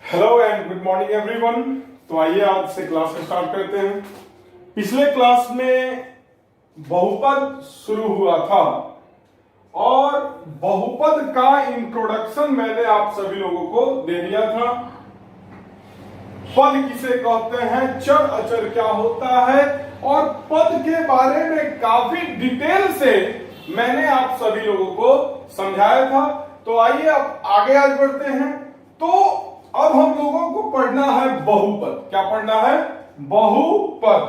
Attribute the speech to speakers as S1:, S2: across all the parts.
S1: Hello and good morning everyone. तो आइए आज से क्लास स्टार्ट करते हैं। पिछले क्लास में बहुपद शुरू हुआ था और बहुपद का इंट्रोडक्शन मैंने आप सभी लोगों को दे दिया था। पद किसे कहते हैं, चर अचर क्या होता है और पद के बारे में काफी डिटेल से मैंने आप सभी लोगों को समझाया था। तो आइए अब आगे आज बढ़ते हैं। तो अब हम लोगों को पढ़ना है बहुपद। क्या पढ़ना है? बहुपद।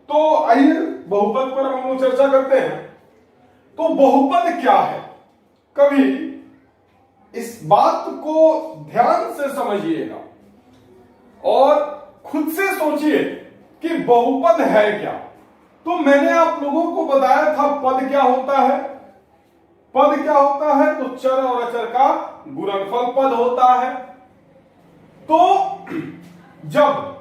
S1: तो आइए बहुपद पर हम लोग चर्चा करते हैं। तो बहुपद क्या है? कभी इस बात को ध्यान से समझिएगा और खुद से सोचिए कि बहुपद है क्या। तो मैंने आप लोगों को बताया था पद क्या होता है। पद क्या होता है? तो चर और अचर का गुणनफल पद होता है। तो जब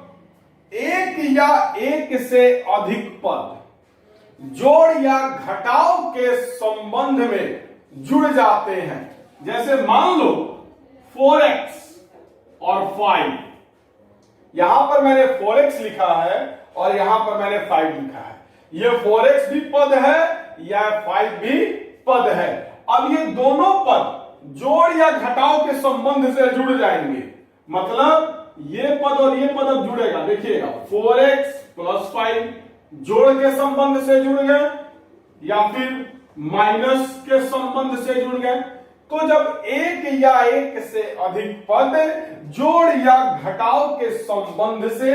S1: एक या एक से अधिक पद जोड़ या घटाव के संबंध में जुड़ जाते हैं, जैसे मान लो 4x और 5, यहां पर मैंने 4x लिखा है और यहां पर मैंने 5 लिखा है। यह 4x भी पद है या 5 भी पद है। अब ये दोनों पद जोड़ या घटाव के संबंध से जुड़ जाएंगे, मतलब ये पद और ये पद अब जुड़ेगा। देखिएगा 4x प्लस 5 जोड़ के संबंध से जुड़ गए या फिर माइनस के संबंध से जुड़ गए। तो जब एक या एक से अधिक पद जोड़ या घटाव के संबंध से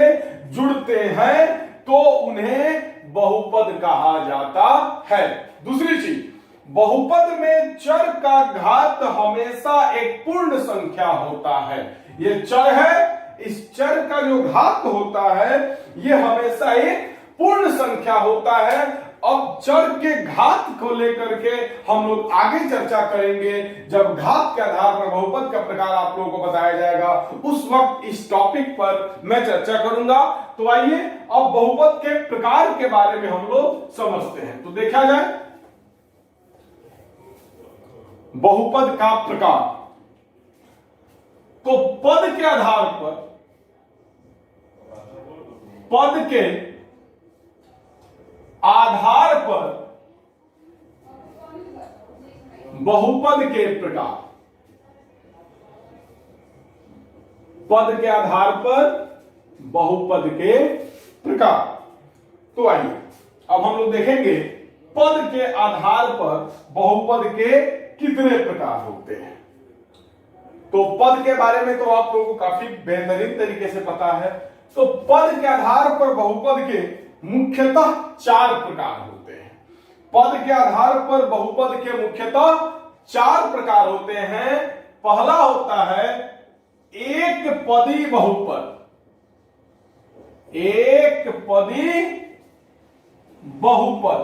S1: जुड़ते हैं तो उन्हें बहुपद कहा जाता है। दूसरी चीज, बहुपद में चर का घात हमेशा एक पूर्ण संख्या होता है। ये चर है, इस चर का जो घात होता है ये हमेशा एक पूर्ण संख्या होता है। अब चर के घात को लेकर के हम लोग आगे चर्चा करेंगे। जब घात के आधार पर बहुपद का प्रकार आप लोगों को बताया जाएगा, उस वक्त इस टॉपिक पर मैं चर्चा करूंगा। तो आइए अब बहुपद के प्रकार के बारे में हम लोग समझते हैं। तो देखा जाए बहुपद का प्रकार। तो पद के आधार पर, पद के आधार पर बहुपद के प्रकार। पद के आधार पर बहुपद के प्रकार। तो आइए अब हम लोग देखेंगे पद के आधार पर बहुपद के कितने प्रकार होते हैं। तो पद के बारे में तो आप लोगों को काफी बेहतरीन तरीके से पता है। तो पद के आधार पर बहुपद के मुख्यतः 4 प्रकार होते हैं। पद के आधार पर बहुपद के मुख्यतः 4 प्रकार होते हैं। पहला होता है एक पदी बहुपद। एक पदी बहुपद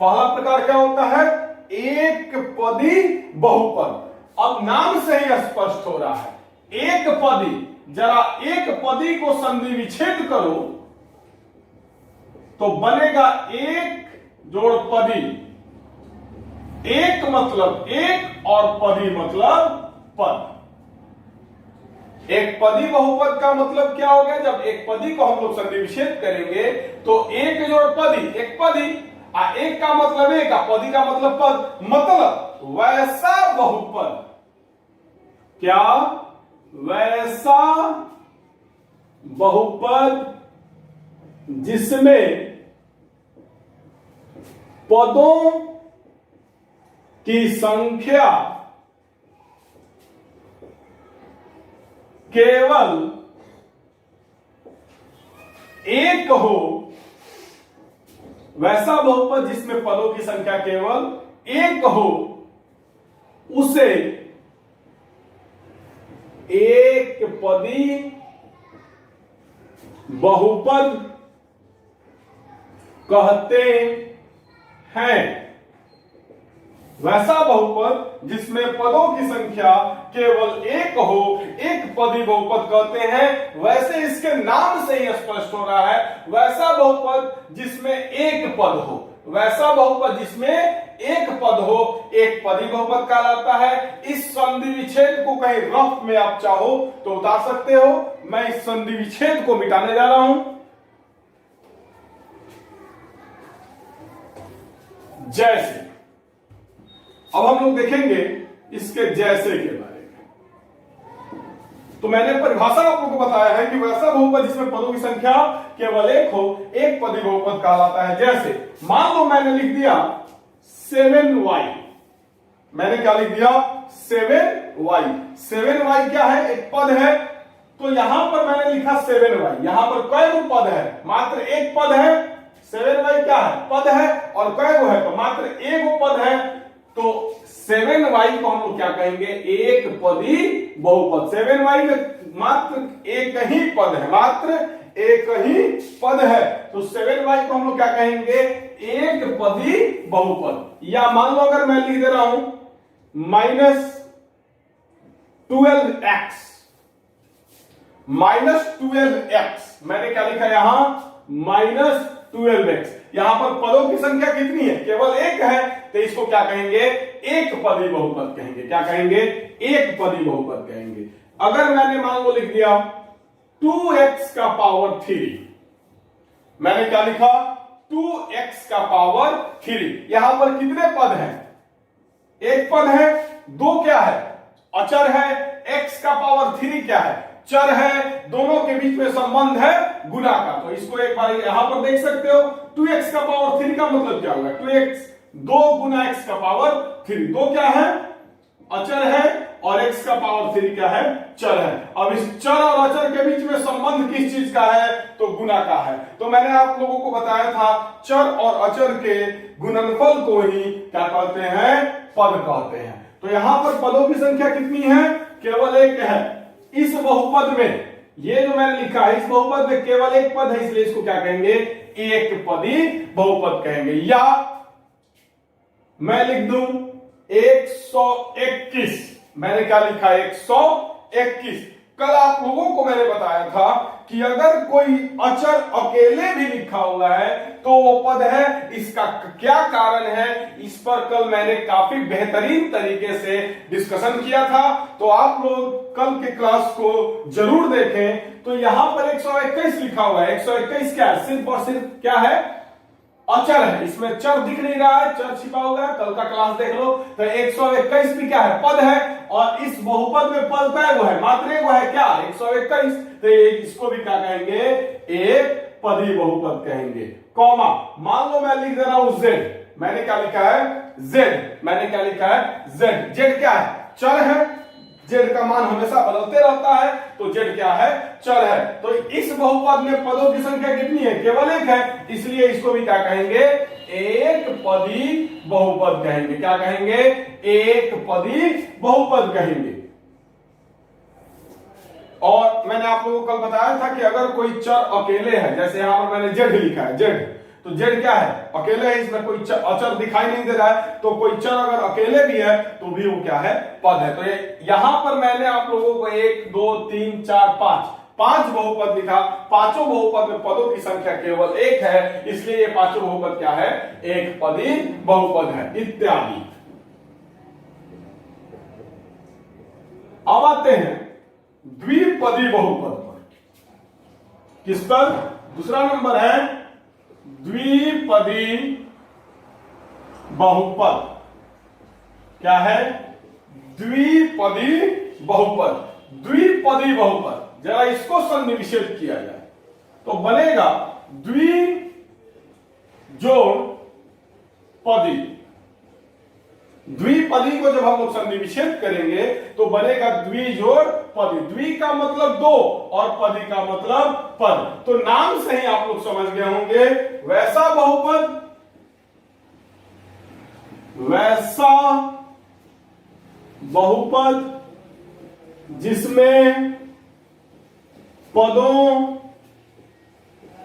S1: पहला प्रकार क्या होता है? एक पदी बहुपद। अब नाम से ही स्पष्ट हो रहा है एक पदी। जरा एक पदी को संधि विच्छेद करो तो बनेगा एक जोड़ पदी। एक मतलब एक और पदी मतलब पद। एक पदी बहुपद का मतलब क्या हो गया? जब एक पदी को हम लोग संधि विच्छेद करेंगे तो एक जोड़ पदी, एक पदी। एक का मतलब एक, पदी का मतलब पद, मतलब वैसा बहुपद। क्या? वैसा बहुपद जिसमें पदों की संख्या केवल एक हो। वैसा बहुपद जिसमें पदों की संख्या केवल एक हो उसे एक पदी बहुपद कहते हैं। वैसा बहुपद जिसमें पदों की संख्या केवल एक हो, एक पदी बहुपद कहते हैं। वैसे इसके नाम से ही स्पष्ट हो रहा है, वैसा बहुपद जिसमें एक पद हो। वैसा बहुपद जिसमें एक पद हो एक पदी बहुपद कहलाता है। इस संधि विच्छेद को कहीं रफ में आप चाहो तो उतार सकते हो। मैं इस संधि विच्छेद को मिटाने जा रहा हूं। जैसे अब हम लोग देखेंगे इसके जैसे के बारे में। तो मैंने परिभाषा आप लोगों को बताया है कि वैसा बहुपद जिसमें पदों की संख्या केवल एक हो एक पदी बहुपद कहलाता है। जैसे मान लो मैंने लिख दिया 7y, मैंने क्या लिख दिया 7y। 7y क्या है, एक पद है। तो यहां पर मैंने लिखा 7y, यहां पर कई पद है, मात्र एक पद है। 7y क्या है, पद है, और कई गो है तो मात्र एक पद है। तो 7y को हम लोग क्या कहेंगे, एक पदी बहुपद। 7y में मात्र एक ही पद है, मात्र एक ही पद है। तो 7y को हम लोग क्या कहेंगे, एक पदी बहुपद। या मान लो अगर मैं लिख दे रहा हूं -12x, -12x, मैंने क्या लिखा यहां -12x। यहां पर पदों की संख्या कितनी है, केवल एक है, तो इसको क्या कहेंगे, एक पदी बहुपद कहेंगे। क्या कहेंगे, एक पदी बहुपद कहेंगे। अगर मैंने मान लो लिख दिया 2x का पावर 3, मैंने क्या लिखा 2x का पावर 3। यहां पर कितने पद हैं, एक पद है, दो क्या है, अचर है। x का पावर 3 क्या है, चर है। दोनों के बीच में संबंध है गुना का। तो इसको एक बार यहां पर देख सकते हो, 2x का पावर 3 का मतलब क्या होगा, 2x 2 गुना x का पावर 3। दो क्या है, अचर है, और x का पावर 3 क्या है, चर है। अब इस चर और अचर के बीच में संबंध किस चीज का है, तो गुना का है। तो मैंने आप लोगों को बताया था चर और अचर के गुणनफल को ही क्या कहते हैं, पद कहते हैं। तो यहां पर पदों की संख्या कितनी है, केवल एक है। इस बहुपद में ये जो मैंने लिखा है, इस बहुपद में केवल एक पद है, इसलिए इसको क्या कहेंगे, एक पदी बहुपद कहेंगे। या मैं लिख दूं 121, मैंने क्या लिखा 121। कल आप लोगों को मैंने बताया था कि अगर कोई अचर अकेले भी लिखा हुआ है तो वो पद है। इसका क्या कारण है, इस पर कल मैंने काफी बेहतरीन तरीके से डिस्कशन किया था। तो आप लोग कल के क्लास को जरूर देखें। तो यहां पर 121 लिखा हुआ है। 121 क्या है, सिर्फ और सिर्फ क्या है, अचर है। इसमें चर दिख नहीं रहा है, चर छिपा हुआ है, कल का क्लास देख लो। तो 121 भी क्या है, पद है। और इस बहुपद में पद क्या है, मात्र एक है, क्या 121। तो इसको भी क्या कहेंगे, एक पदी बहुपद कहेंगे। कॉमा मान लो मैं लिख दे रहा हूं z, मैंने क्या लिखा है z, मैंने क्या लिखा है z। z क्या है, चर है। z का मान हमेशा बदलते रहता है, तो z क्या है, चर है। तो इस बहुपद में पदों की संख्या कितनी है, केवल एक है, इसलिए इसको भी क्या कहेंगे, एक पदी बहुपद कहेंगे। क्या कहेंगे, एक पदी बहुपद कहेंगे। और मैंने आप लोगों को कल बताया था कि अगर कोई चर अकेले है, जैसे यहां पर मैंने z लिखा है, z, तो z क्या है, अकेले है, इसमें कोई अचर दिखाई नहीं दे रहा है। तो कोई चर अगर अकेले भी है तो भी वो क्या है, पद है। तो यहां पर मैंने आप लोगों को 1 2 3 4 5 बहुपद लिखा। पांचों बहुपद में पदों की संख्या केवल एक है, इसलिए ये पांचों बहुपद क्या है, एक पदी बहुपद है, इत्यादि। अब आते हैं द्विपदी बहुपद पर। किस पर, दूसरा नंबर है द्विपदी बहुपद। क्या है, द्विपदी बहुपद। द्विपदी बहुपद, जरा इसको सन्निविच्छेद किया जाए तो बनेगा द्वि जोड़ पदी। द्विपदी को जब हम लोग सन्निविच्छेद करेंगे तो बनेगा द्वि जोड़ पदी। द्वि का मतलब दो और पदी का मतलब पद। तो नाम से ही आप लोग समझ गए होंगे, वैसा बहुपद, वैसा बहुपद जिसमें पदों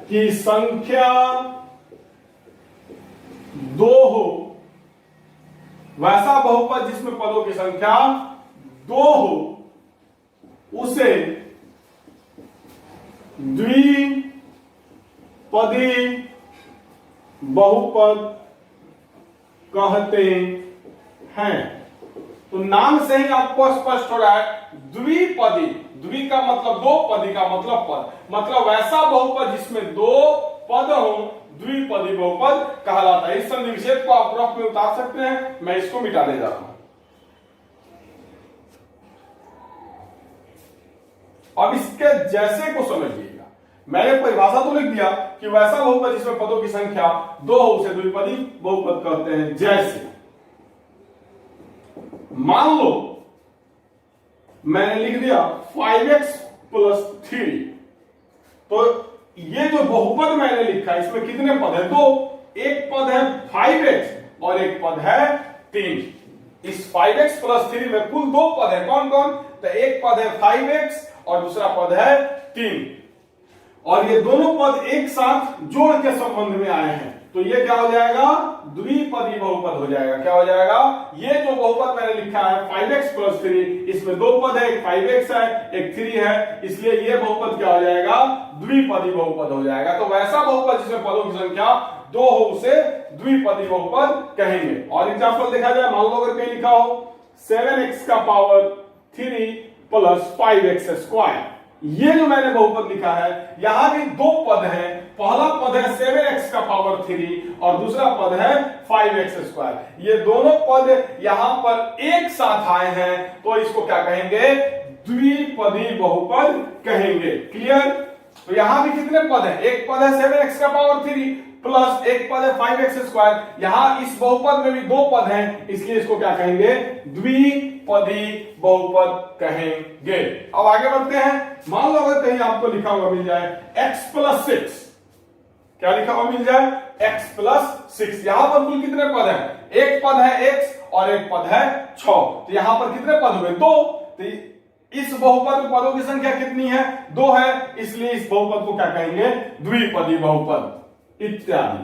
S1: की संख्या दो हो, वैसा बहुपद जिसमें पदों की संख्या दो हो, उसे द्विपदी बहुपद कहते हैं। तो नाम से ही आपको स्पष्ट हो रहा है द्विपदी, द्वि का मतलब दो, पदी का मतलब पद, मतलब वैसा बहुपद जिसमें दो पद हो द्विपदी बहुपद कहलाता है। इस संधि विच्छेद को आप रफ में उतार सकते हैं, मैं इसको मिटा दे जा रहा हूं। अब इसके जैसे को समझिएगा, मैंने परिभाषा तो लिख दिया कि वैसा बहुपद जिसमें पदों की संख्या दो हो उसे द्विपदी बहुपद कहते हैं। जैसे मान लो मैंने लिख दिया 5x + 3, तो ये जो बहुपद मैंने लिखा इसमें कितने पद है? दो। एक पद है 5x और एक पद है 3। इस 5x + 3 में कुल दो पद है। कौन कौन? तो एक पद है 5x और दूसरा पद है 3, और ये दोनों पद एक साथ जोड़ के संबंध में आए हैं, तो ये क्या हो जाएगा? द्विपदी बहुपद हो जाएगा। क्या हो जाएगा? ये जो बहुपद मैंने लिखा है 5x + 3, इसमें दो पद है, एक 5x है एक 3 है, इसलिए ये बहुपद क्या हो जाएगा? द्विपदी बहुपद हो जाएगा। तो वैसा बहुपद जिसमें पदों की संख्या दो हो उसे द्विपदी बहुपद कहेंगे। और एग्जांपल देखा जाए, मान लो अगर कहीं लिखा हो 7x का पावर 3 + 5x², ये जो मैंने बहुपद लिखा है यहां भी दो पद हैं। पहला पद है 7x का पावर 3 और दूसरा पद है 5x²। ये दोनों पद यहां पर एक साथ आए हैं, तो इसको क्या कहेंगे? द्विपदी बहुपद कहेंगे। क्लियर? तो यहां भी कितने पद हैं? एक पद है 7x का पावर 3 प्लस एक पद है 5x²। यहां इस बहुपद में भी दो पद हैं, इसलिए इसको क्या कहेंगे? द्विपदी बहुपद कहेंगे। अब आगे बढ़ते हैं। मान लो अगर कहीं आपको लिखा हुआ मिल जाए x + 6, क्या लिखा हुआ मिल जाए? x + 6। यहां पर कुल कितने पद हैं? एक पद है x और एक पद है 6, तो यहां पर कितने पद हुए? दो। तो इस बहुपद में पदों की संख्या कितनी है? दो है, इसलिए इस बहुपद को क्या कहेंगे? द्विपदी बहुपद इत्यादि।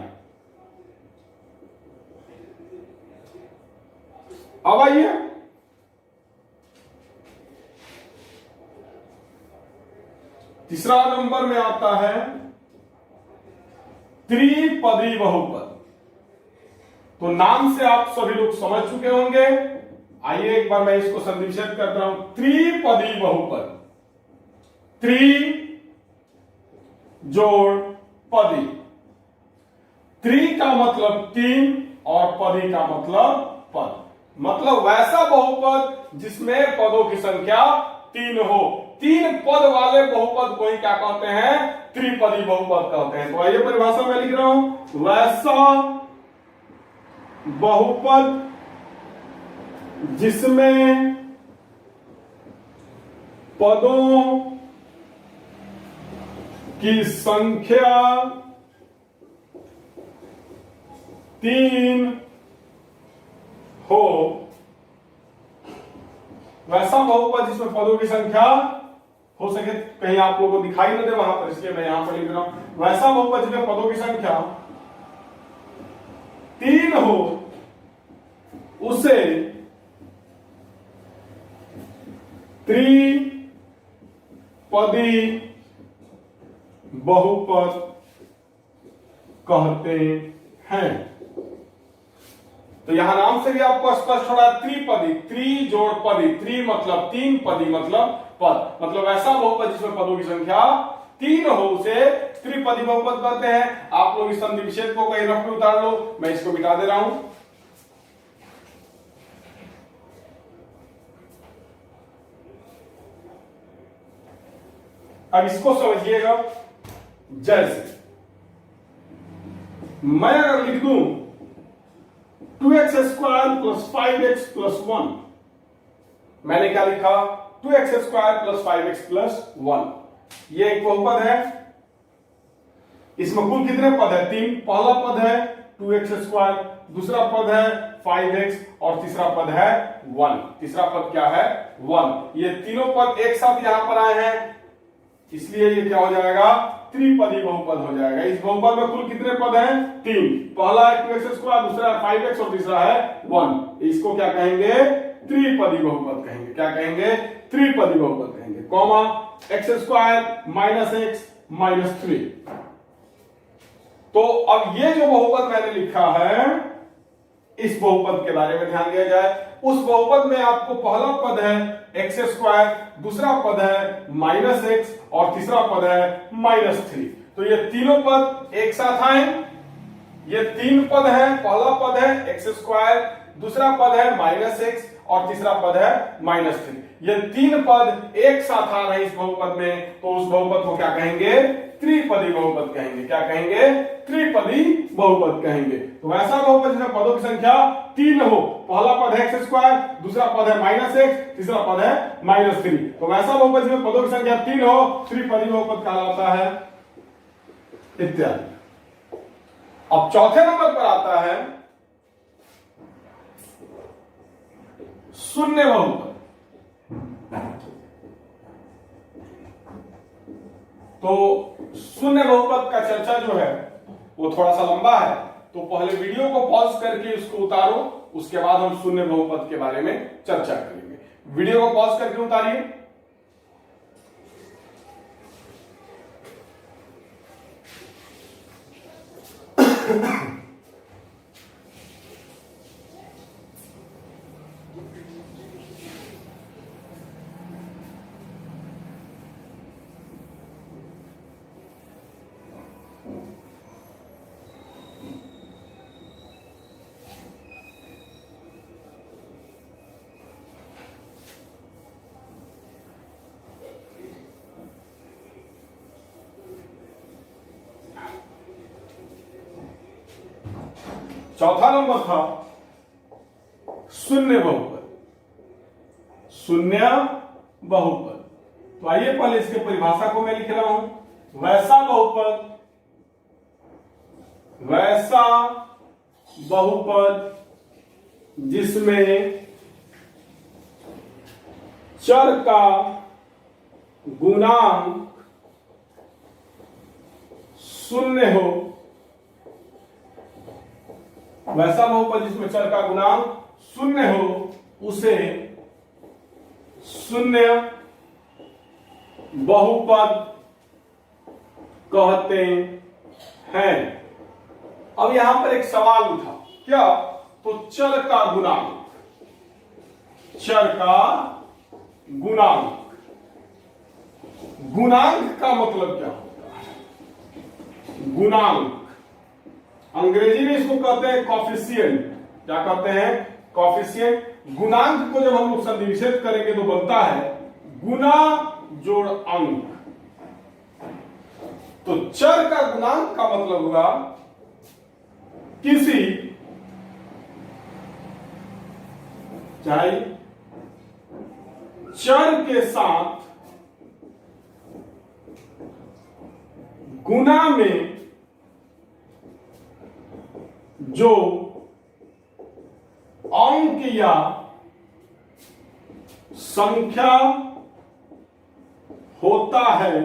S1: अब आइए तीसरा नंबर में आता है त्रिपदी बहुपद। तो नाम से आप सभी लोग समझ चुके होंगे। आइए एक बार मैं इसको संधि विच्छेद करता हूं। त्रिपदी बहुपद, त्रि जोड़ पदी। त्रि का मतलब तीन और पदी का मतलब पद, मतलब वैसा बहुपद जिसमें पदों की संख्या तीन हो। तीन पद वाले बहुपद को ही क्या कहते हैं? त्रिपदी बहुपद कहते हैं। तो आइए परिभाषा में लिख रहा हूं, वैसा बहुपद जिसमें पदों की संख्या तीन हो, वैसा बहुपद जिसमें पदों की संख्या हो सके, कहीं आप लोगों को दिखाई न दे वहां पर, इसलिए मैं यहां पर लिख रहा हूं, वैसा बहुपद जिसमें पदों की संख्या तीन हो उसे त्रिपदी बहुपद कहते हैं। तो यहां नाम से भी आपको स्पष्ट हो रहा है त्रिपदी, त्रि जोड़ पदी। त्रि मतलब तीन, पदी मतलब पद, मतलब ऐसा बहुपद जिसमें पदों की संख्या तीन हो उसे त्रिपदी बहुपद कहते हैं। आप लोग इस संधि विच्छेद को कहीं रफ में उतार लो, मैं इसको मिटा दे रहा हूं। अब इसको समझिएगा। जैसे मैं अगर लिख दूं 2x² + 5x + 1, मैंने क्या लिखा? 2x² + 5x + 1। ये एक बहुपद है, इसमें कुल कितने पद है? तीन। पहला पद है 2x², दूसरा पद है 5x और तीसरा पद है 1। तीसरा पद क्या है? 1। ये तीनों पद एक साथ यहां पर आए हैं, इसलिए ये क्या हो जाएगा? त्रिपदी बहुपद हो जाएगा। इस बहुपद में कुल कितने पद हैं? तीन। पहला है 2x², दूसरा है 5x और तीसरा है 1। इसको क्या कहेंगे? त्रिपदी बहुपद कहेंगे। क्या कहेंगे? त्रिपदी बहुपद कहेंगे। Comma x² - x - 3। तो अब ये जो बहुपद मैंने लिखा है इस बहुपद के बारे में ध्यान दिया जाए। उस बहुपद में आपको पहला पद है एक्स स्क्वायर, दूसरा पद है माइनस एक्स और तीसरा पद है माइनस 3। तो ये तीनों पद एक साथ आए, ये तीन पद है, पहला पद है एक्स स्क्वायर, दूसरा पद है माइनस एक्स और तीसरा पद है माइनस 3। ये तीन पद एक साथ आ रहे हैं इस बहुपद में, तो उस बहुपद को क्या कहेंगे? त्रिपदी बहुपद कहेंगे। क्या कहेंगे? त्रिपदी बहुपद कहेंगे। तो ऐसा बहुपद जिसमें पदों की संख्या 3 हो, पहला पद है एक्स स्क्वायर, दूसरा पद है माइनस एक्स, तीसरा पद है माइनस 3। तो ऐसा बहुपद जिसमें पदों की संख्या 3 हो, त्रिपदी बहुपद कहलाता है, इत्यादि। अब चौथे नंबर पर आता है शून्य बहुपद। तो शून्य बहुपद का चर्चा जो है वो थोड़ा सा लंबा है, तो पहले वीडियो को पॉज करके उसको उतारो, उसके बाद हम शून्य बहुपद के बारे में चर्चा करेंगे। वीडियो को पॉज करके उतारिए। चौथा नंबर था शून्य बहुपद। शून्य बहुपद, तो आइए पहले इसके परिभाषा को मैं लिख रहा हूं। वैसा बहुपद, वैसा बहुपद जिसमें चर का गुणांक शून्य हो, वैसा बहुपद जिसमें चर का गुणांक शून्य हो, उसे शून्य बहुपद कहते हैं। अब यहां पर एक सवाल उठा, क्या? तो चर का गुणांक, चर का गुणांक, गुणांक का मतलब क्या होता है? गुणांक अंग्रेजी में इसको कहते हैं कॉफिशिएंट। क्या कहते हैं? कॉफिशिएंट। गुणांक को जब हम लोग संधि विच्छेद करेंगे तो बनता है गुना जोड़ अंक। तो चर का गुणांक का मतलब हुआ किसी, चाहे चर के साथ गुना में जो अंक या संख्या होता है,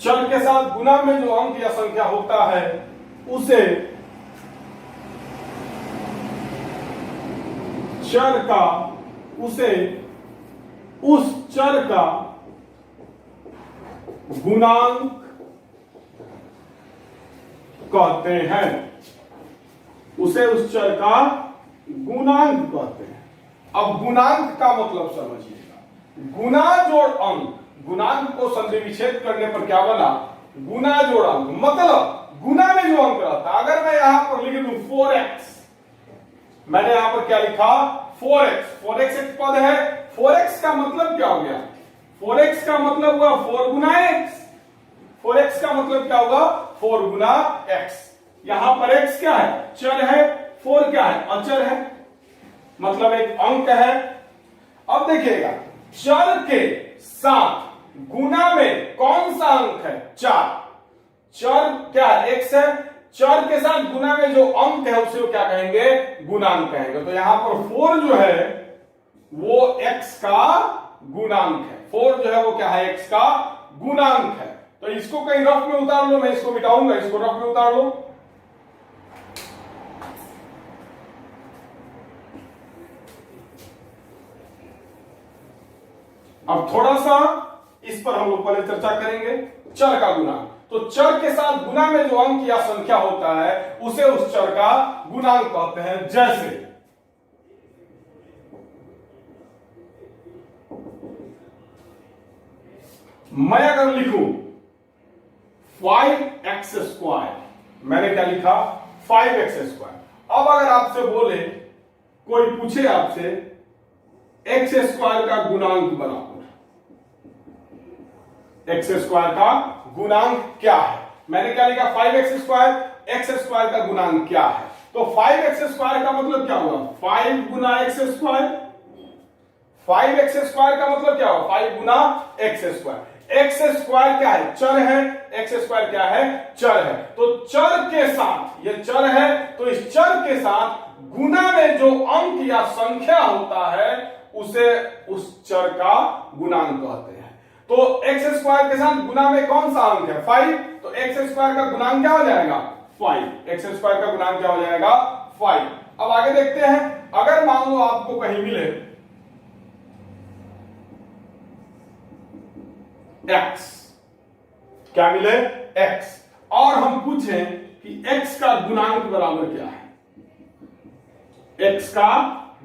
S1: चर के साथ गुना में जो अंक या संख्या होता है उसे चर का, उसे उस चर का गुणांक कहते हैं, उसे उस चर का गुणांक कहते हैं। अब गुणांक का मतलब समझिएगा। गुना जोड़ अंक, गुणांक को संधि विच्छेद करने पर क्या बना? गुना जोड़ अंक, मतलब गुना में जो अंक रहता है। अगर मैं यहां पर लिख दूं 4x, मैंने यहां पर क्या लिखा? 4x। 4x एक पद है। 4x का मतलब क्या हो गया? 4x का मतलब हुआ 4 गुना x। 4x का मतलब क्या होगा? 4 गुना x। यहां पर x क्या है? चर है। 4 क्या है? अचर है, मतलब एक अंक है। अब देखिएगा, चर के साथ गुना में कौन सा अंक है? 4। चर क्या है? x है। चर के साथ गुना में जो अंक है उसे क्या कहेंगे? गुणांक कहेंगे। तो यहां पर 4 जो है वो x का गुणांक है। 4 जो है वो क्या है? x का गुणांक है। तो इसको कहीं रफ में उतार लो, मैं इसको मिटाऊंगा, इसको रफ में उतार लो। अब थोड़ा सा इस पर हम लोग पहले चर्चा करेंगे। चर का गुणांक, तो चर के साथ गुना में जो अंक या संख्या होता है उसे उस चर का गुणांक कहते हैं। जैसे मैं अगर लिखूं 5x², मैंने क्या लिखा 5x²। अब अगर आपसे बोले, कोई पूछे आपसे x² का गुणांक बनाओ, x² का गुणांक क्या है, मैंने क्या लिखा 5x², x² का गुणांक क्या है। तो 5x² का मतलब क्या हुआ 5 गुना x², 5x² का मतलब क्या हुआ 5 गुना x²। x² क्या है चर है, x² क्या है चर है। तो चर के साथ, ये चर है तो इस चर के साथ गुना में जो अंक या संख्या होता है उसे उस चर का गुणांक कहते हैं। तो x² के साथ गुना में कौन सा अंक है 5, तो x² का गुणांक क्या हो जाएगा 5, x² का गुणांक क्या हो जाएगा 5। अब आगे देखते हैं, अगर मान लो आपको कहीं मिले x, क्या मिले x, और हम पूछें कि x का गुणांक बराबर क्या है, x का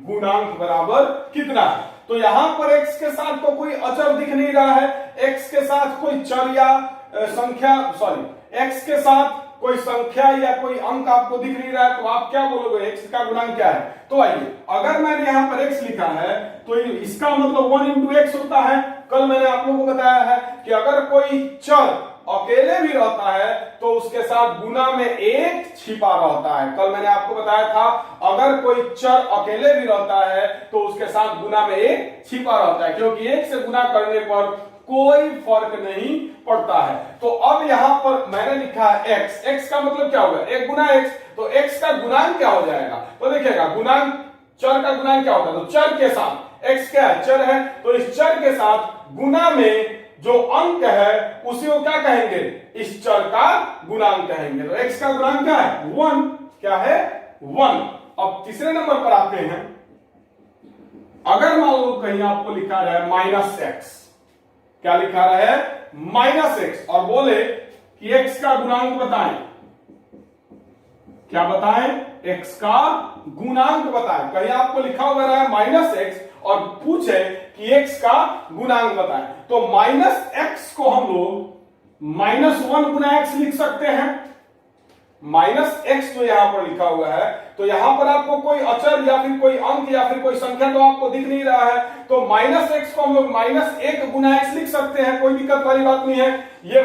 S1: गुणांक बराबर कितना है। तो यहां पर x के साथ तो कोई अचर दिख नहीं रहा है, x के साथ कोई चर या संख्या, सॉरी x के साथ कोई संख्या या कोई अंक आपको दिख नहीं रहा है, तो आप क्या बोलोगे x का गुणांक क्या है। तो आइए, अगर मैंने यहां पर x लिखा है तो इसका मतलब 1 into x होता है। कल मैंने आप लोगों को बताया है कि अगर कोई चर अकेले भी रहता है तो उसके साथ गुना में एक छिपा रहता है। कल मैंने आपको बताया था अगर कोई चर अकेले भी रहता है तो उसके साथ गुना में एक छिपा रहता है, क्योंकि एक से गुना करने पर कोई फर्क नहीं पड़ता है। तो अब यहां पर मैंने लिखा है x, x का मतलब क्या होगा 1 गुना x, तो x का गुणांक क्या हो जाएगा, तो देखिएगा गुणांक, चर का गुणांक क्या होता है, तो चर के साथ x क्या है चर है, तो इस चर के साथ गुना में जो अंक है उसी को क्या कहेंगे, इस चर का गुणांक कहेंगे। तो x का गुणांक क्या है 1, क्या है 1। अब तीसरे नंबर पर आते हैं, अगर मान लो कहीं आपको लिखा है -x, क्या लिखा है -x, और बोले कि x का गुणांक बताएं, क्या बताएं x का गुणांक बताएं। कहीं आपको लिखा हुआ है -x और पूछे कि x का गुणांक बताएं, तो -x को हम लोग -1 गुना x लिख सकते हैं। -x जो यहां पर लिखा हुआ है, तो यहां पर आपको कोई अचर या फिर कोई अंक या फिर कोई संख्या तो आपको दिख नहीं रहा है, तो -x को हम लोग -1 गुना x लिख सकते हैं, कोई दिक्कत वाली बात नहीं है। ये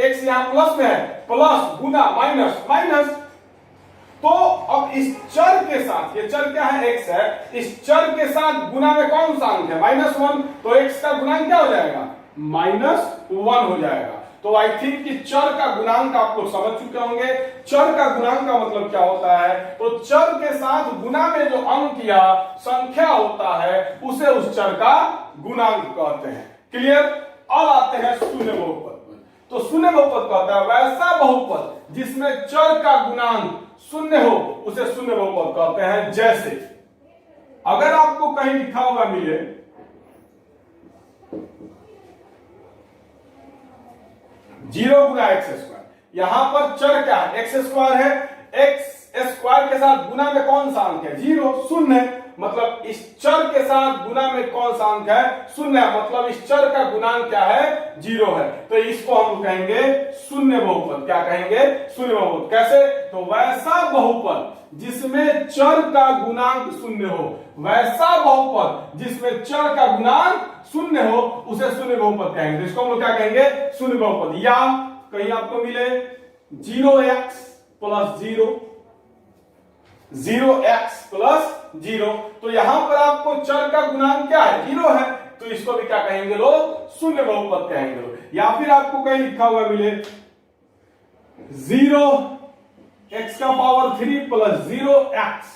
S1: x यहां प्लस में है, प्लस गुना माइनस। तो अब इस चर के साथ, ये चर क्या है x है, इस चर के साथ गुना में कौन सा अंक है -1, तो x का गुणांक क्या हो जाएगा -1 हो जाएगा। तो आई थिंक कि चर का गुणांक आप लोग समझ चुके होंगे। चर का गुणांक का मतलब क्या होता है, तो चर के साथ गुना में जो अंक या संख्या होता है उसे उस चर का गुणांक कहते हैं। क्लियर। अब आते हैं शून्य बहुपद पर। तो शून्य बहुपद कहता है वैसा बहुपद जिसमें चर का गुणांक शून्य हो उसे शून्य बहुपद कहते हैं। जैसे अगर आपको कहीं लिखा हुआ मिले 0 गुना x², यहां पर चर क्या है x² है, x² के साथ गुना में कौन सा अंक है 0, शून्य, मतलब इस चर के साथ गुना में कौन सा अंक है शून्य, मतलब इस चर का गुणांक क्या है 0 है। तो इसको हम कहेंगे शून्य बहुपद। क्या कहेंगे शून्य बहुपद। कैसे, तो वैसा बहुपद जिसमें चर का गुणांक शून्य हो, वैसा बहुपद जिसमें चर का गुणांक शून्य हो उसे शून्य बहुपद कहेंगे। तो इसको हम लोग क्या कहेंगे शून्य बहुपद। या कहीं आपको मिले 0x + 0, 0x + 0, तो यहां पर आपको चर का गुणांक क्या है 0 है, तो इसको भी क्या कहेंगे लोग शून्य बहुपद कहेंगे लोग। या फिर आपको कहीं लिखा हुआ मिले 0x⁻³ + 0x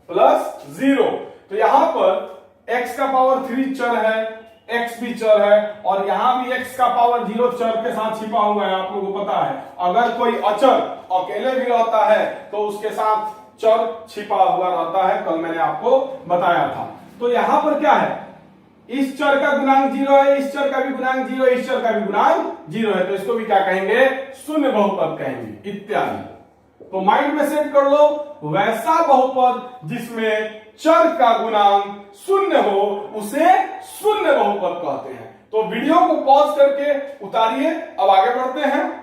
S1: + 0, तो यहां पर x⁻³ चर है, x भी चर है, और यहां भी x⁻0 चर के साथ छिपा हुआ है। आप लोगों को पता है अगर कोई अचर अकेले भी रहता है तो उसके साथ चर छिपा हुआ रहता है, कल मैंने आपको बताया था। तो यहां पर क्या है इस चर का गुणांक 0 है, इस चर का भी गुणांक 0 है, इस चर का भी गुणांक 0 है, तो इसको भी क्या कहेंगे, शून्य बहुपद कहेंगे इत्यादि। तो माइंड में सेट कर लो, वैसा बहुपद जिसमें चर का गुणांक शून्य हो उसे शून्य बहुपद कहते हैं। तो वीडियो को पॉज करके उतारिए, अब आगे बढ़ते हैं।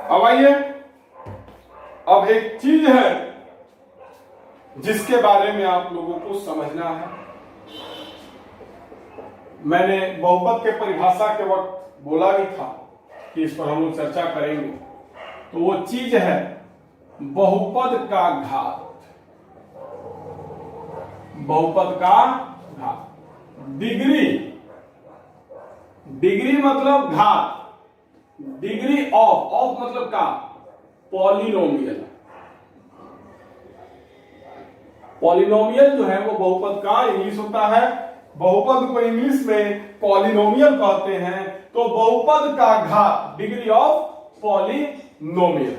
S1: अब आइए, अब एक चीज है जिसके बारे में आप लोगों को समझना है। मैंने बहुपद के परिभाषा के वक्त बोला भी था कि इस पर हम लोग चर्चा करेंगे। तो वो चीज है बहुपद का घात। बहुपद का घात, डिग्री, डिग्री मतलब घात, डिग्री ऑफ मतलब का पॉलिनोमियल। पॉलिनोमियल जो है वो बहुपद का इंग्लिश होता है, बहुपद को इंग्लिश में पॉलिनोमियल कहते हैं। तो बहुपद का घात, डिग्री ऑफ पॉलिनोमियल।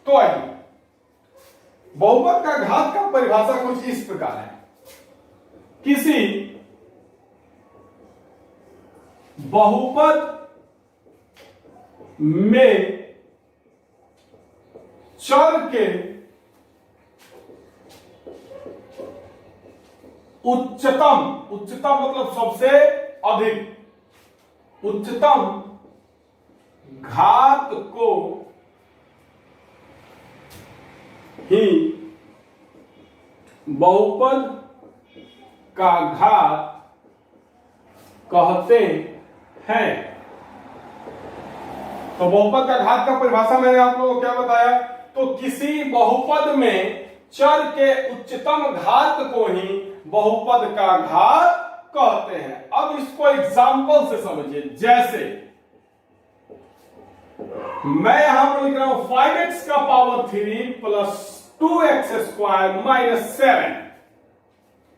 S1: तो आइए, बहुपद का घात का परिभाषा कुछ इस प्रकार है, किसी बहुपद में चर के उच्चतम, उच्चतम मतलब सबसे अधिक, उच्चतम घात को ही बहुपद का घात कहते हैं। तो बहुपद का घात का परिभाषा मैंने आप लोगों को क्या बताया, तो किसी बहुपद में चर के उच्चतम घात को ही बहुपद का घात कहते हैं। अब इसको एग्जांपल से समझिए, जैसे मैं यहां पर लिख रहा हूं 5x का power 3 plus 2x square minus 7।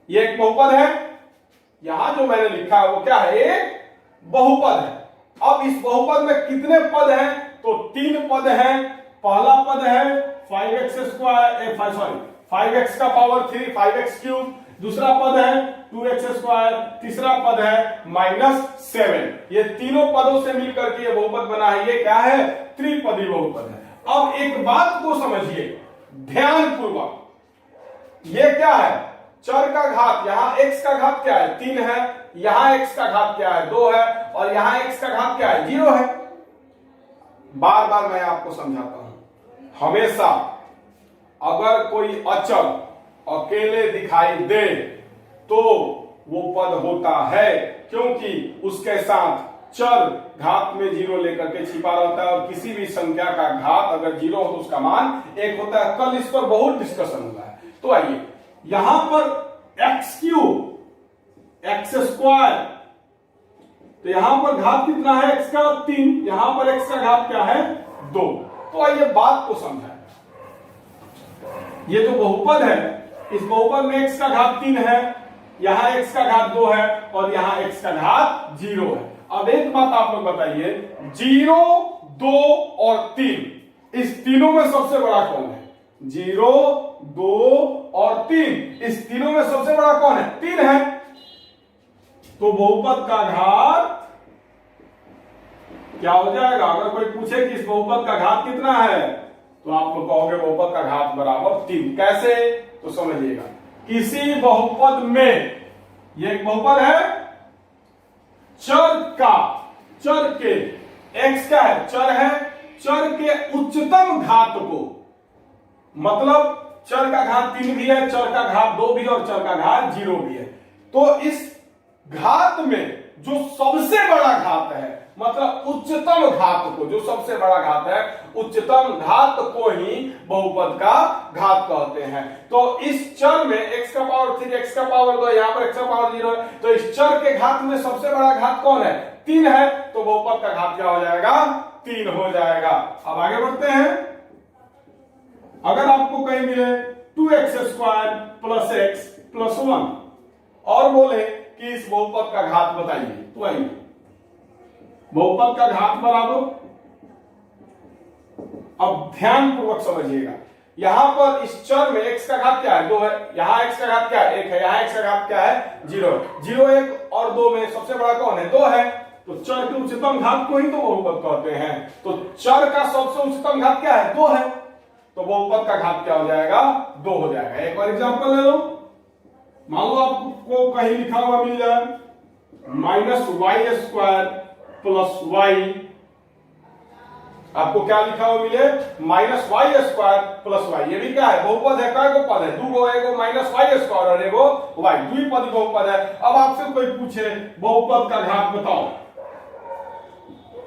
S1: ये एक बहुपद है। यहां जो मैंने लिखा है वो क्या है, एक बहुपद है। अब इस बहुपद में कितने पद हैं, तो 3 पद हैं। पहला पद है 5x स्क्वायर, 5x का पावर 3 5x क्यूब, दूसरा पद है 2x स्क्वायर, तीसरा पद है -7। ये तीनों पदों से मिलकर के ये बहुपद बना है। ये क्या है, त्रिपदी बहुपद है। अब एक बात को समझिए ध्यानपूर्वक, ये क्या है, चर का घात, यहां x का घात क्या है, 3 है, यहां x का घात क्या है, 2 है, और यहां x का घात क्या है, 0 है। बार बार मैं आपको समझाता हूं, हमेशा अगर कोई अचर अकेले दिखाई दे तो वो पद होता है, क्योंकि उसके साथ चर घात में 0 लेकर के छिपा रहता है, और किसी भी संख्या का घात अगर 0 हो तो उसका मान 1 होता है। कल इस पर बहुत डिस्कशन हुआ है। तो आइए, यहां पर x क्यूब, x स्क्वायर, तो यहां पर घात कितना है x का, 3, यहां पर x का घात क्या है, 2। तो आइए बात को समझाएं। ये जो बहुपद है, इस बहुपद में x का घात 3 है, यहां x का घात 2 है, और यहां x का घात 0 है। अब एक बात आप लोग बताइए, 0, 2 और 3, इस तीनों में सबसे बड़ा कौन है, 0, 2 और 3, इस तीनों में सबसे बड़ा कौन है, 3 है। तो बहुपद का घात क्या हो जाएगा, अगर कोई पूछे कि इस बहुपद का घात कितना है, तो आप लोग कहोगे बहुपद का घात बराबर 3। कैसे, तो समझिएगा, किसी बहुपद में, ये एक बहुपद है, चर के x क्या है, चर है, चर के उच्चतम घात को, मतलब चर का घात 3 भी है, चर का घात 2 भी है, और चर का घात 0 भी है। तो इस घात में जो सबसे बड़ा घात है, मतलब उच्चतम घात को, जो सबसे बड़ा घात है उच्चतम घात को ही बहुपद का घात कहते हैं। तो इस चर में x का पावर 3, x का पावर 2, यहां पर x का पावर 0 है, तो इस चर के घात में सबसे बड़ा घात कौन है? 3 है, तो बहुपद का घात क्या हो जाएगा? 3 हो जाएगा। अब आगे बढ़ते हैं। अगर आपको कहीं मिले 2x² प्लस x प्लस 1 और बोले कि इस बहुपद का घात बताइए, तो आइए बहुपद का घात बराबर, अब ध्यान पूर्वक समझिएगा, यहां पर इस चर में x का घात क्या है? 2 है, यहां x का घात क्या है? 1 है, यहां x का घात क्या है? 0 है। 0, 1 और 2 में सबसे बड़ा कौन है? 2 है, तो चर के उच्चतम घात को ही तो बहुपद कहते हैं। तो चर का सबसे उच्चतम घात क्या है? 2 है, तो बहुपद का घात क्या हो जाएगा? 2 हो जाएगा। एक और एग्जांपल ले लो। मान लो आपको कहीं लिखा हुआ मिल जाए -y² प्लस y, आपको क्या लिखा हुआ मिले? -y² plus y। ये भी क्या है? बहुपद है। काय को पद है? 2 गो, एगो -y² और एगो y, द्विपदी बहुपद है। अब आपसे कोई पूछे बहुपद का घात बताओ,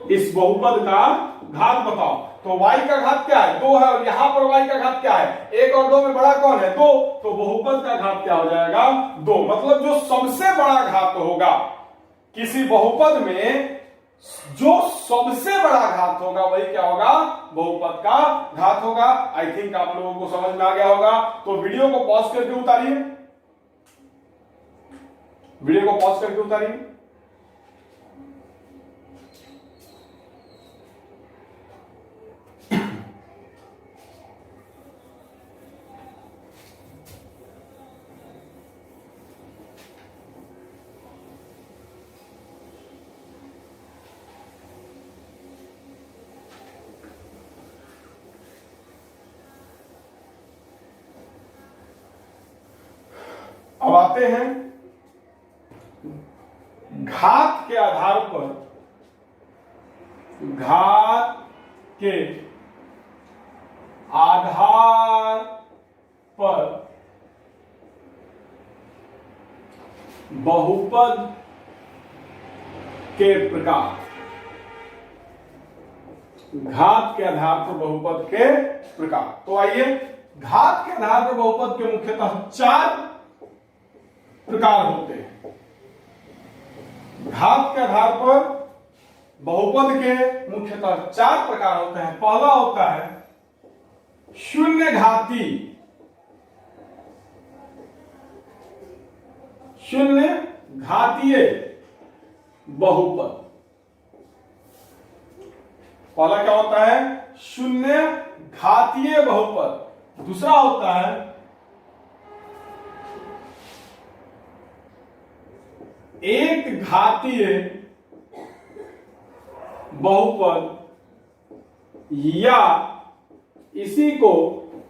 S1: इस बहुपद का घात बताओ, तो y का घात क्या है? 2 है, और यहां पर y का घात क्या है? 1 और 2 में बड़ा कौन है? 2, तो बहुपद का घात क्या हो जाएगा? 2। मतलब जो सबसे बड़ा घात होगा किसी बहुपद में, जो सबसे बड़ा घात होगा वही क्या होगा? बहुपद का घात होगा। आई थिंक आप लोगों को समझ में आ गया होगा। तो वीडियो को पॉज करके उतारिए, वीडियो को पॉज करके उतारिए। अब आते हैं घात के आधार पर, घात के आधार पर बहुपद के प्रकार, घात के आधार पर बहुपद के प्रकार। तो आइए, घात के आधार पर बहुपद के मुख्यतः 4 प्रकार होते हैं। घात के आधार पर बहुपद के मुख्यतः 4 प्रकार होते हैं। पहला होता है शून्य घाती, शून्य घातीय बहुपद। पहला क्या होता है? शून्य घातीय बहुपद। दूसरा होता है एक घातीय बहुपद, या इसी को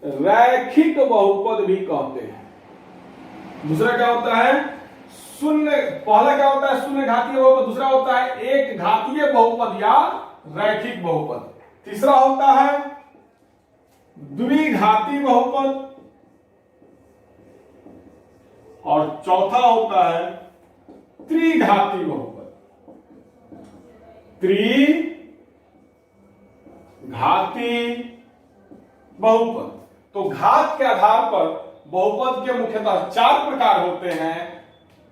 S1: रैखिक बहुपद भी कहते हैं। दूसरा क्या होता है? शून्य, पहला क्या होता है? शून्य घातीय बहुपद। दूसरा होता है एक घातीय बहुपद या रैखिक बहुपद। तीसरा होता है द्विघाती बहुपद, और चौथा होता है त्रिघाती बहुपद। त्रिघाती बहुपद। तो घात के आधार पर बहुपद के मुख्यतः 4 प्रकार होते हैं।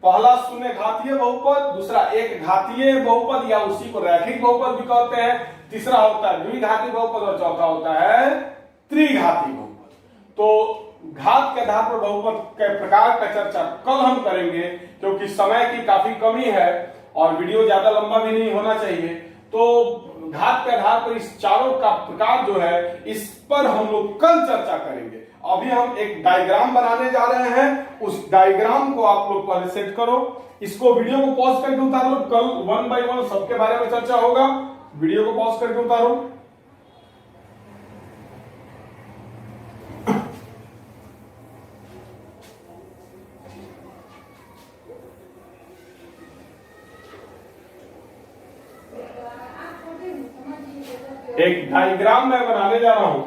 S1: पहला शून्य घातीय बहुपद, दूसरा एक घातीय बहुपद या उसी को रैखिक बहुपद भी कहते हैं, तीसरा होता है द्विघाती बहुपद, और चौथा होता है त्रिघाती बहुपद। तो घात के आधार पर बहुपद के प्रकार का चर्चा कल हम करेंगे, क्योंकि समय की काफी कमी है और वीडियो ज्यादा लंबा भी नहीं होना चाहिए। तो घात के आधार पर इस चारों का प्रकार जो है, इस पर हम लोग कल चर्चा करेंगे। अभी हम एक डायग्राम बनाने जा रहे हैं, उस डायग्राम को आप लोग पहले सेट करो। इसको वीडियो को पॉज करके उतार लो, कल 1 बाय 1 सबके बारे में चर्चा होगा। वीडियो को पॉज करके उतारो। एक डायग्राम मैं बनाने जा रहा हूं,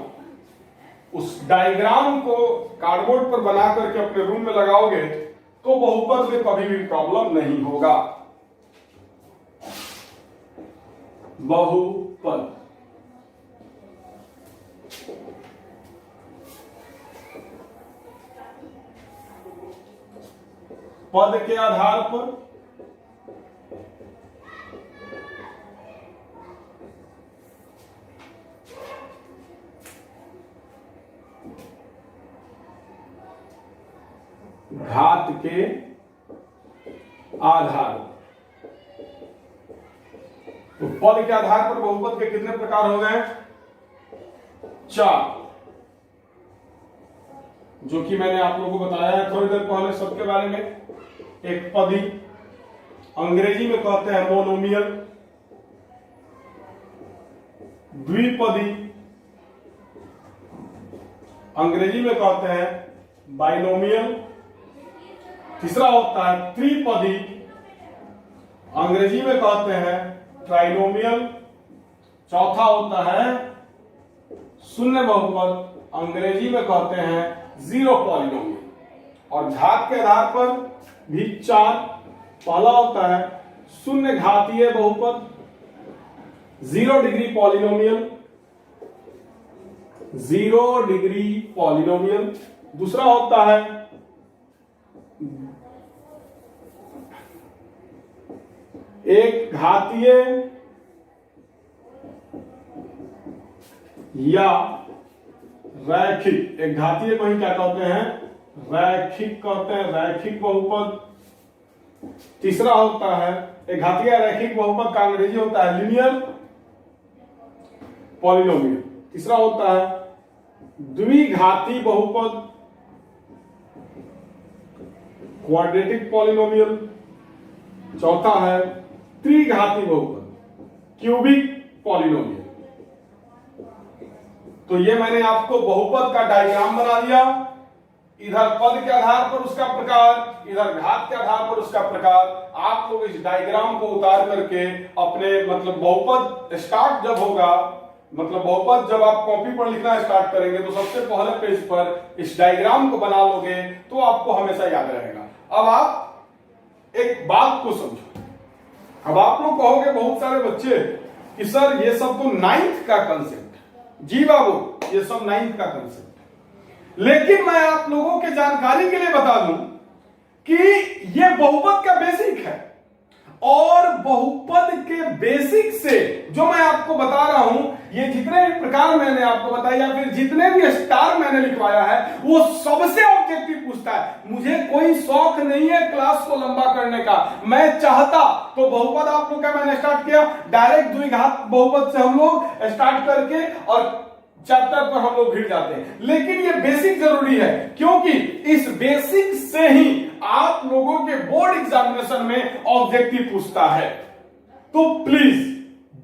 S1: उस डायग्राम को कार्डबोर्ड पर बना करके अपने रूम में लगाओगे तो बहुपद में कभी भी प्रॉब्लम नहीं होगा। बहुपद पद के आधार पर घात के आधार, तो पद के आधार पर बहुपद के कितने प्रकार हो गए? 4, जो कि मैंने आप लोगों को बताया है थोड़ी देर पहले सबके बारे में। एक पदी, अंग्रेजी में कहते हैं मोनोमियल, द्विपदी अंग्रेजी में कहते हैं बाइनोमियल, तीसरा होता है त्रिपदी अंग्रेजी में कहते हैं ट्राइनोमियल, चौथा होता है शून्य बहुपद अंग्रेजी में कहते हैं जीरो पॉलिनोमियल। और घात के आधार पर भी 4, पहला होता है शून्य घातीय बहुपद 0 डिग्री पॉलिनोमियल, 0 डिग्री पॉलिनोमियल। दूसरा होता है एक घातीय या रैखिक, एक घातीय को ही क्या कहते हैं? रैखिक कहते हैं, रैखिक बहुपद। तीसरा होता है एक घातीय रैखिक बहुपद का अंग्रेजी होता है लीनियर पॉलिनोमियल। तीसरा होता है द्विघाती बहुपद क्वाड्रेटिक पॉलिनोमियल। चौथा है त्रिघाती बहुपद क्यूबिक पॉलिनोमियल। तो ये मैंने आपको बहुपद का डायग्राम बना दिया, इधर पद के आधार पर उसका प्रकार, इधर घात के आधार पर उसका प्रकार। आप लोग इस डायग्राम को उतार करके अपने मतलब बहुपद स्टार्ट जब होगा, मतलब बहुपद जब आप कॉपी पर लिखना स्टार्ट करेंगे तो सबसे पहले पेज पर इस डायग्राम को बना लोगे तो आपको हमेशा याद रहेगा। अब आप एक बात को समझो, अब आप लोग कहोगे बहुत सारे बच्चे कि सर ये सब तो 9th का कंसेप्ट है। जी बाबू, ये सब 9th का कंसेप्ट है, लेकिन मैं आप लोगों के जानकारी के लिए बता दूं कि ये बहुपद का बेसिक है और बहुपद के बेसिक से जो मैं आपको बता रहा हूं, ये जितने भी प्रकार मैंने आपको बताया या फिर जितने भी स्टार मैंने लिखवाया है वो सबसे ऑब्जेक्टिव पूछता है। मुझे कोई शौक नहीं है क्लास को लंबा करने का, मैं चाहता तो बहुपद आप लोग का मैंने स्टार्ट किया डायरेक्ट द्विघात बहुपद से हम लोग स्टार्ट करके और चैप्टर पर हम लोग भिड़ जाते हैं, लेकिन ये बेसिक जरूरी है क्योंकि इस बेसिक से ही आप लोगों के बोर्ड एग्जामिनेशन में ऑब्जेक्टिव पूछता है। तो प्लीज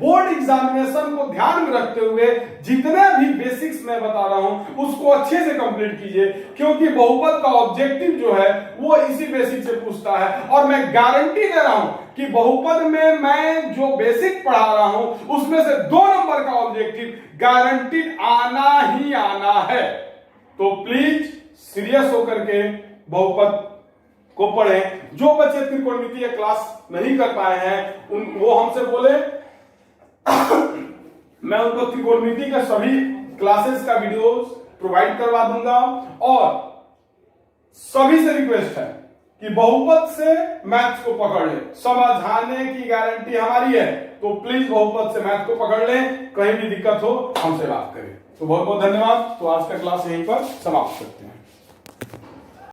S1: बोर्ड एग्जामिनेशन को ध्यान में रखते हुए जितने भी बेसिक्स मैं बता रहा हूं उसको अच्छे से कंप्लीट कीजिए, क्योंकि बहुपद का ऑब्जेक्टिव जो है वो इसी बेसिक से पूछता है। और मैं गारंटी दे रहा हूं कि बहुपद में मैं जो बेसिक पढ़ा रहा हूं उसमें से 2 नंबर का ऑब्जेक्टिव गारंटीड आना ही आना है। तो प्लीज सीरियस होकर के बहुपद को पढ़ें। जो बच्चे त्रिकोणमितीय क्लास नहीं कर पाए हैं वो हमसे बोले मैं उनको त्रिकोणमिति का सभी क्लासेस का वीडियोस प्रोवाइड करवा दूंगा। और सभी से रिक्वेस्ट है कि बहुपद से मैथ्स को पकड़ ले, समझाने की गारंटी हमारी है। तो प्लीज बहुपद से मैथ्स को पकड़ लें, कहीं भी दिक्कत हो हमसे बात करें। तो बहुत बहुत धन्यवाद। तो आज का क्लास यहीं पर समाप्त करते हैं।